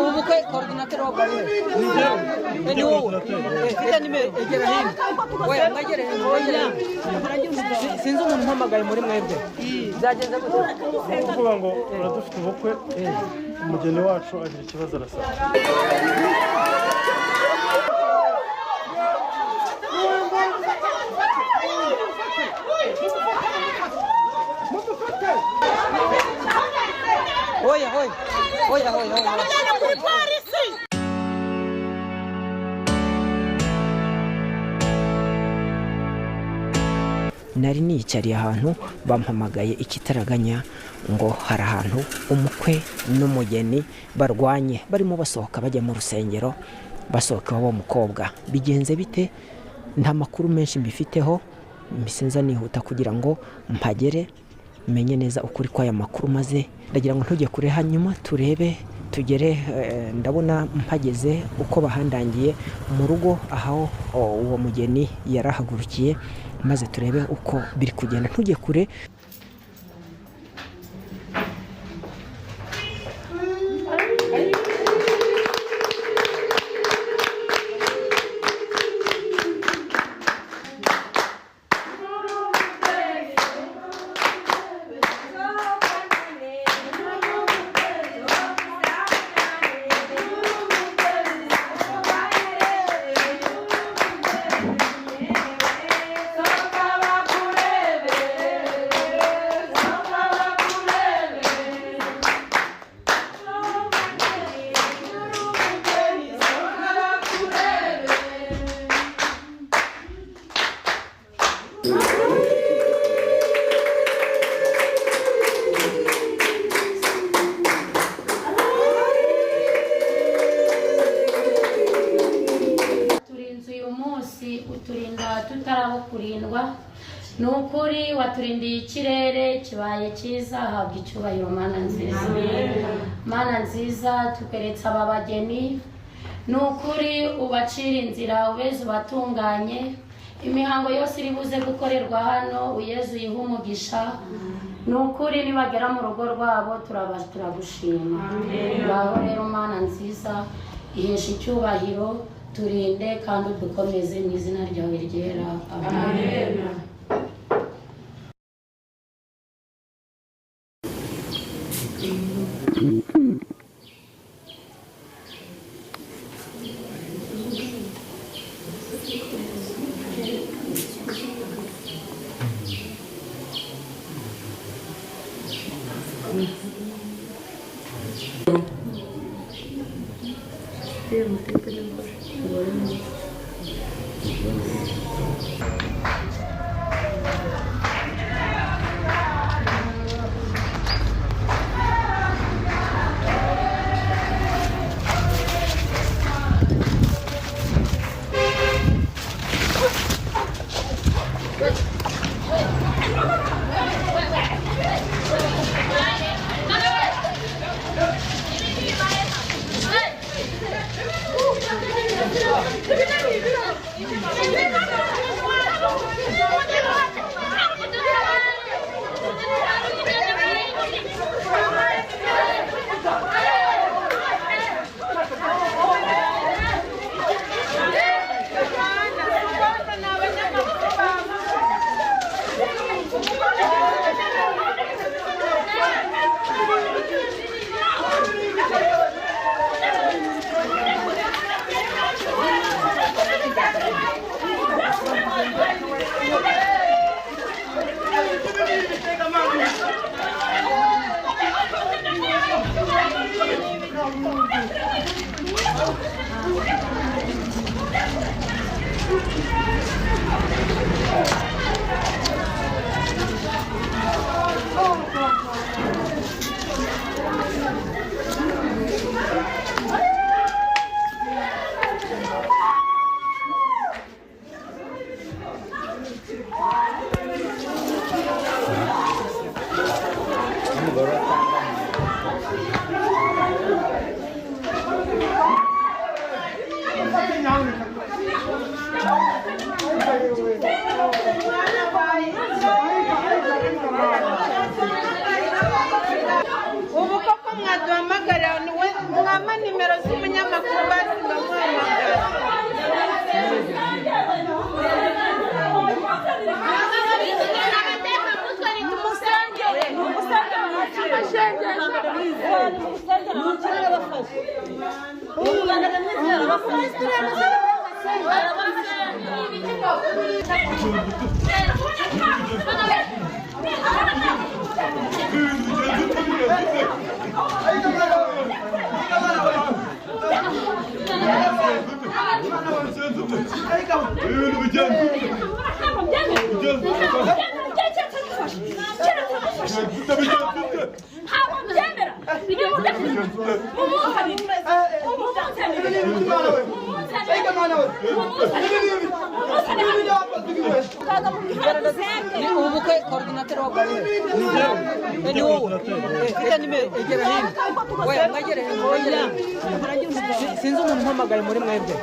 ubukwe coordinator wa bari ni wowe ufite nimero egera hino oya mwegere oya sinzi umuntu mpamagaye muri mwebwe byagenze gute kuvuga ngo uradufite ubukwe umugeni wacu agira ikibazo arasaba Oya. Nari niyicariye ahantu bampamagaye ikitaraganya ngo hari ahantu umukwe n'umugeni barwanye barimo basohoka bajya mu rusengero basohoka wabo mukobwa bigenze bite nta makuru menshi mbifiteho mbisenza nihuta kugira ngo mpagere menye neza ukuri kw'aya makuru maze ndagira ngo ntujye kure hanyuma turebe tugere ndabona mpageze uko bahandangiye mu rugo aho uwo mugeni yarahagurukiye maze turebe uko biri kugenda ntujye kure uturinda tutarabo kurindwa nukuri waturindiye ikirere kibaye cyiza habwa icyubahiro mana nziza tukeretse aba bageni nukuri ubacira inzira ubeze ubatunganye imihango yose iri buze gukorerwa hano uyezu yiha umugisha nukuri nibagera mu rugo rwabo turagushima ngaho rero mana nziza ihesha icyubahiro turinde kandi dukomeze mu izina ryawe ryera amen. mwaduhamagara niwe mwama nimero z'umunyamakuru basi bamuhamagara. sinzi umuntu umpamagaye muri mwebwe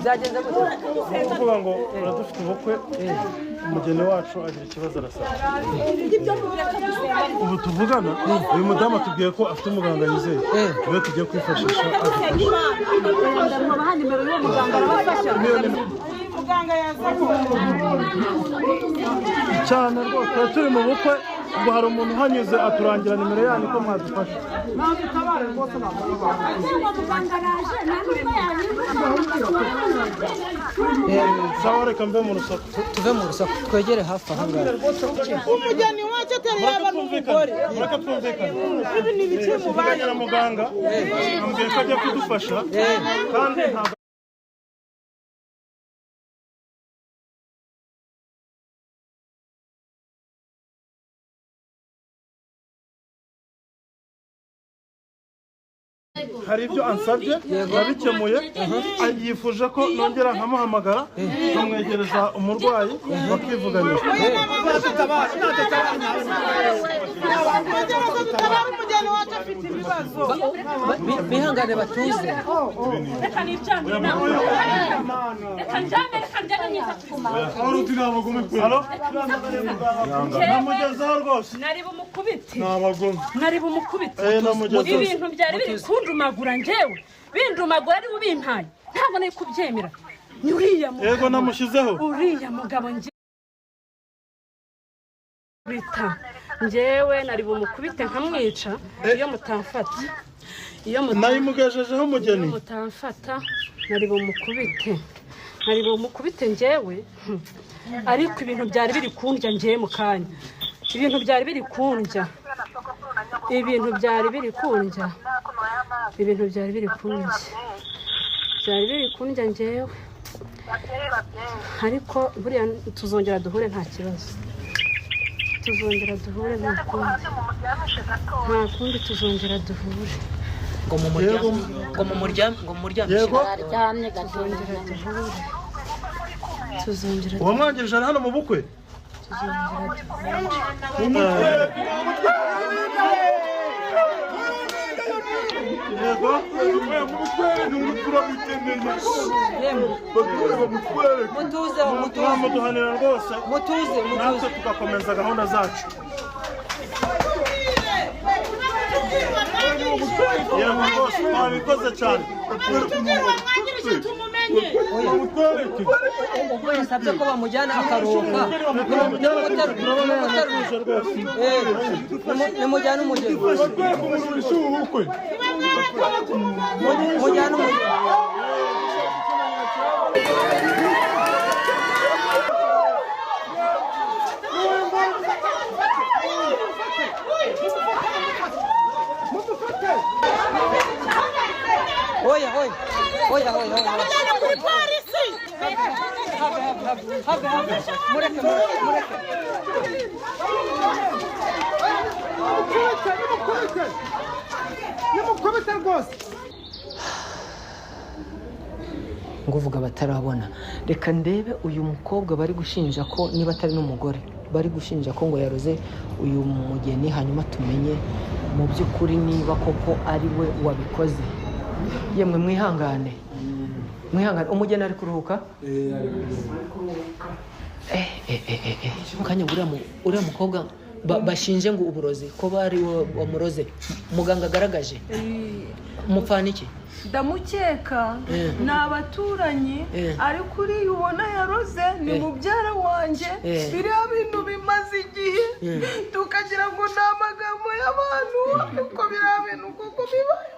byagenze gute kuvuga ngo uradufite ubukwe umugeni wacu agira ikibazo arasaba ubu tuvugana uyu mudamu atubwiye ko afite umuganga yizeye niwe tugiye kwifashisha cyane rwose turi mu bukwe ngo hari umuntu uhanyuze aturangira nimero yanyu ko mwadufasha sawa reka mbe mu rusaku tuve mu rusaku twegere hafi aha ngaha Umugeni wacu atari yaba n'umugore. reka twumvikane ibi ni ibice mu bana na muganga ambwiye ko ajya kudufasha kandi ntabwo hari ibyo ansabye yabikemuye yifuje ko nongera nkamuhamagara nkamwegereza umurwayi bakivuganira bihangane batuze namugezaho rwose nari bumukubite nabagome nari bumukubite namugezaho ibintu byari biri kundumagura njyewe bindumagura ari bubimpaye ntabwo nari kubyemera ni uriya mugabo yego namushyizeho uriya mugabo bita njyewe nari bumukubite nkamwica iyo mutamfata iyo nayimugejejeho umugeni mutamfata nari bumukubite njyewe ariko ibintu byari biri kundya njyewe mu kanya ibintu byari biri kundya njyewe ariko buriya tuzongera duhure nta kibazo tuzongera duhure nta kundi tuzongera duhure ngo mu muryango yego tuzongera uwamwangirije hano mu bukwe yego muduhanira rwose natwe tugakomeza gahunda zacu yego rwose twabikoze cyane ubwo yasabye ko bamujyana akaruhuka nimujyane umugeni mujyane umugeni Oya. Mureke. Nimukubite rwose. Nguvuga batarabona. Reka ndebe uyu mukobwa bari gushinja ko niba atari n'umugore bari gushinja ko ngo yaroze uyu mugeni hanyuma tumenye mu by'ukuri niba koko ari we wabikoze. Yemwe mwihangane umugeni ari kuruhuka kanya uriya mukobwa bashinje ngo uburozi ko bari wamuroze muganga agaragaje mupfana iki ndamukeka ni abaturanyi ariko uriya ubona yaroze ni mubyara wanjye biriya bintu bimaze igihe tukagira ngo ni amagambo y'abantu ariko biriya bintu kuko bibaye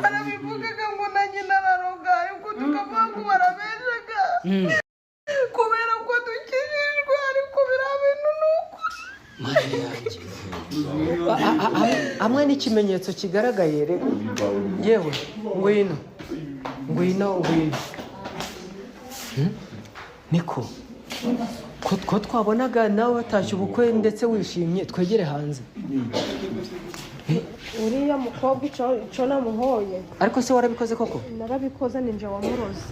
barabivugaga ngo nanjye nararoga ariko tukavuga ngo barabeshaga kubera ko dukijijwe ariko biriya bintu ni ukuri hamwe n'ikimenyetso kigaragaye yewe ngwino niko ko twabonaga nawe watashye ubukwe ndetse wishimye twegere hanze uriya mukobwa icyo namuhoye ariko se warabikoze koko narabikoze ninje wamuroze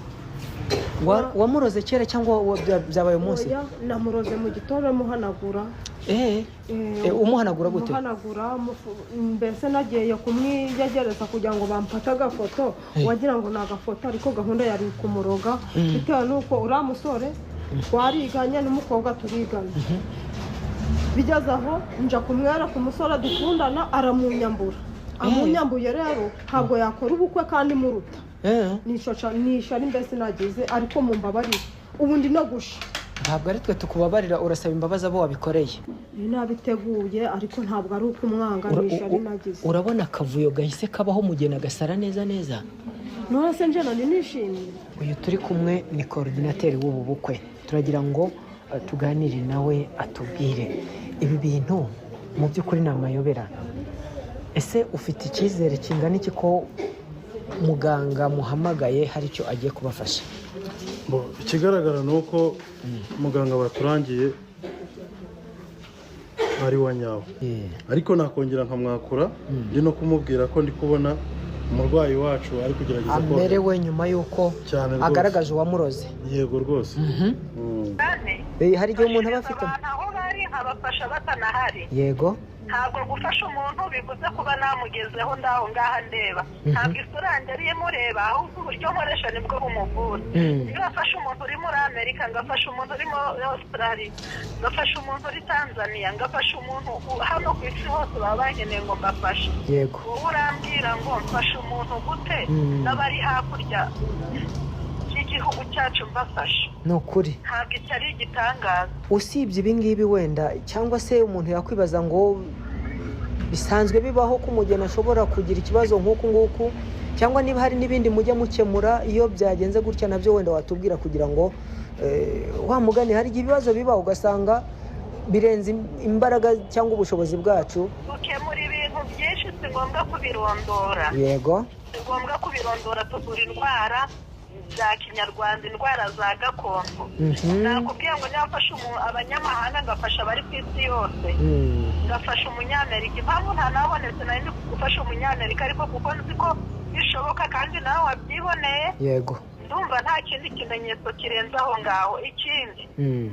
wamuroze kera cyangwa byabaye umunsi namuroze mu gitondo muhanagura umuhanagura gute umuhanagura mbese nagiye kumwiyegereza kugira ngo bamfate agafoto wagira ngo ni agafoto ariko gahunda yari kumuroga bitewe n'uko uriya musore twariganye n'umukobwa turigana bigeze aho nja kumwera ku musore dukundana aramunyambura amunyambuye rero ntabwo yakora ubukwe kandi muruta nishari mbese nagize ariko mumbabarire ubundi no gusha ntabwo ari twe tukubabarira urasaba imbabazi abo wabikoreye nabiteguye ariko ntabwo ari uko umwanga nishari nagize urabona akavuyo gahise kabaho mugena gasara neza none se nje nani nishimye uyu turi kumwe ni coordinateur w'ubu bukwe turagira ngo tuganire nawe atubwire ibi bintu mu by'ukuri ni amayobera ese ufite icyizere kingana iki ko muganga muhamagaye hari icyo agiye kubafasha ikigaragara ni uko muganga baturangiye ari wa nyawe ariko nakongera nkamwakura ndi no kumubwira ko ndi kubona umurwayi wacu ari kugerageza ko amerewe nyuma y'uko agaragaje uwamuroze yego rwose hari igihe umuntu aba afite aho bari nkabafasha batanahari yego ntabwo gufasha umuntu bivuze kuba namugezeho ndaho ngaha ndeba ntabwo isura yanjye ariye mureba ahubwo uburyo nkoresha nibwo bumuvura iyo bafashe umuntu uri muri amerika ngafasha umuntu uri muri australia ngafasha umuntu uri tanzania ngafasha umuntu hano ku isi hose baba bankeneye ngo mbafashe yego wowe urambwira ngo mfashe umuntu gute n'abari hakurya igihugu cyacu mbafasha ni ukuri ntabwo iki ari igitangaza usibye ibi ngibi wenda cyangwa se umuntu yakwibaza ngo bisanzwe bibaho ko umugeni ashobora kugira ikibazo nk'uku nguku cyangwa niba hari n'ibindi mujya mukemura iyo byagenze gutya nabyo wenda watubwira kugira ngo wa mugani hari igihe ibibazo biba ugasanga birenze imbaraga cyangwa ubushobozi bwacu gukemura ibintu byinshi si ngombwa kubirondora yego si ngombwa kubirondora tuvura indwara za kinyarwanda indwara za gakondo nakubwiye ngo niba afashe abanyamahanga ngafasha abari ku isi yose ngafasha umunyamerika impamvu ntanabonetse nari ndi gufasha umunyamerika ariko kuko nzi ko bishoboka kandi nawe wabyiboneye yego ndumva nta kindi kimenyetso kirenze aho ngaho ikindi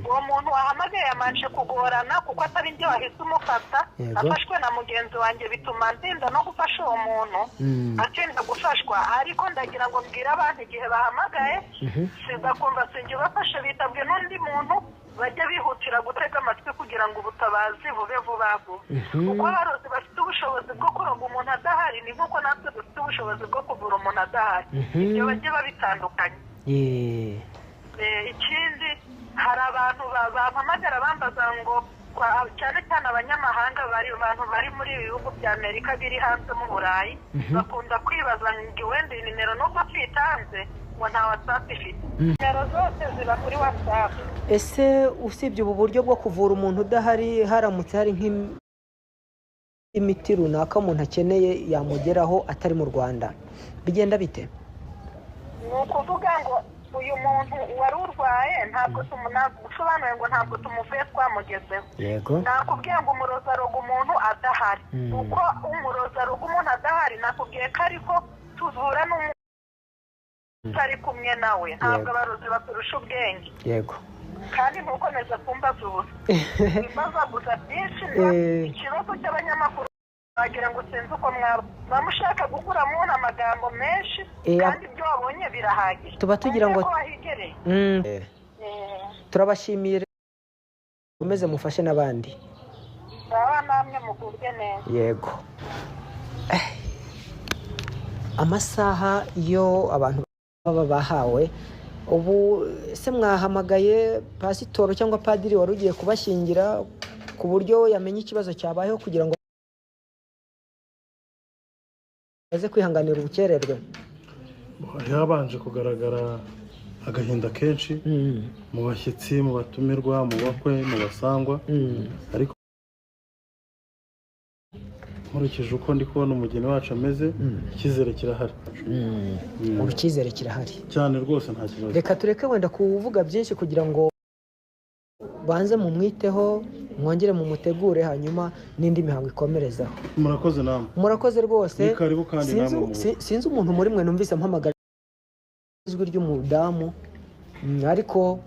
uwo muntu wahamagaye yamanje kugorana kuko atari njye wahise umufata afashwe na mugenzi wanjye bituma ndinda no gufasha uwo muntu atinda gufashwa ariko ndagira ngo mbwire abantu igihe bahamagaye sigakumva sinjye ubafashe bitabwe n'undi muntu bajya bihutira gutega amatwi kugira ngo ubutabazi bube vuba vuba kuko abarozi bafite ubushobozi bwo kuroga umuntu adahari ni nk'uko natwe dufite ubushobozi bwo kuvura umuntu adahari ibyo bajye babitandukanye ikindi hari abantu bampamagara bambaza ngo cyane cyane abanyamahanga abantu bari muri ibi bihugu bya amerika biri hanze mu burayi bakunda kwibaza ngo wenda iyi nimero nubwo twitanze ngo nta watsapu ifite nimero zose ziba kuri watsapu ese usibye ubu buryo bwo kuvura umuntu udahari haramutse hari nk'imiti runaka umuntu akeneye yamugeraho atari mu rwanda bigenda bite ni ukuvuga ngo uyu muntu wari urwaye ntabwo usobanuye ngo ntabwo tumuvuye twamugezeho yego nakubwiye ngo umurozi aroga umuntu adahari uko umurozi aroga umuntu adahari nakubwiye ko ariko tuvura n'umuntu utari kumwe nawe ntabwo abarozi baturusha ubwenge yego kandi ntukomeze kumbaza ubusa imbaza gusa byinshi ikibazo cy'abanyamakuru wagira ngo sinzi uko mwaba mushaka gukura mubona amagambo menshi kandi ibyo wabonye birahagije tuba tugira ngo turabashimiye mukomeze mufashe n'abandi namwe mugubwe neza. yego. Amasaha yo abantu baba bahawe ubu se mwahamagaye pasitoro cyangwa padiri wari ugiye kubashyingira ku buryo yamenye ikibazo cyabayeho kugira ngo aze kwihanganira ubukererwe? Yabanje kugaragara agahinda kenshi mu bashyitsi, mu batumirwa, mu bakwe, mu basangwa, ariko nkurikije uko ndi kubona umugeni wacu ameze, icyizere kirahari. Icyizere kirahari cyane rwose, nta kibazo. Reka tureke wenda kuvuga byinshi kugira ngo banze mumwiteho, mwongere mumutegure, hanyuma n'indi mihango ikomerezaho. Murakoze namwe. Murakoze rwose. Ni karibu kandi namwe. Sinzi umuntu muri mwe numvise mpamagara ijwi ry'umudamu, ariko